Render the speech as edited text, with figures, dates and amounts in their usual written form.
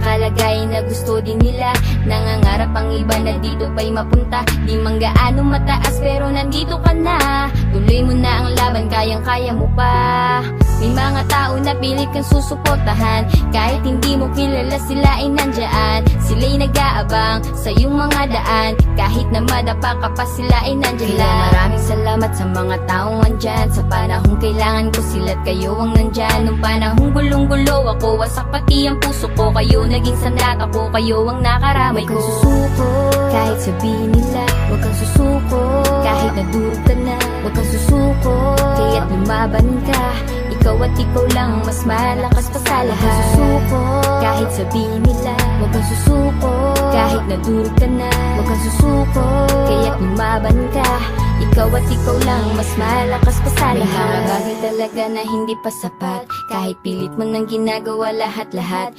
kalagayan na gusto din nila. Nangangarap ang iba na dito pa'y mapunta. Di man gaano mataas pero nandito ka na. Tuloy mo na ang laban, kayang-kaya mo pa. May mga tao na pilit kang susuportahan, kahit hindi mo kilala sila ay nandyan. Sila'y nag-aabang sa iyong mga daan, kahit na madapa ka pa sila ay nandyan lang. Maraming salamat sa mga taong andyan. Sa panahong kailangan ko sila't kayo ang nandyan. Nung panahong gulong-gulo ako, wasak pati ang puso ko. Kayo naging sandata ko, kayo ang nakaramay ko. Huwag kang susuko, kahit sabihin nila. Huwag kang susuko, kahit nadurog ka na. Huwag kang susuko, kaya't lumaban ka. Ikaw at ikaw lang, mas malakas pa sa lahat. Huwag kang susuko, kahit sabihin nila. Huwag kang susuko, kahit nadurog ka na. Huwag kang susuko, kaya't lumaban ka. Ikaw at ikaw lang, mas malakas pa sa lahat. May mga bagay talaga na hindi pa sapat, kahit pilit mo nang ginagawa lahat-lahat.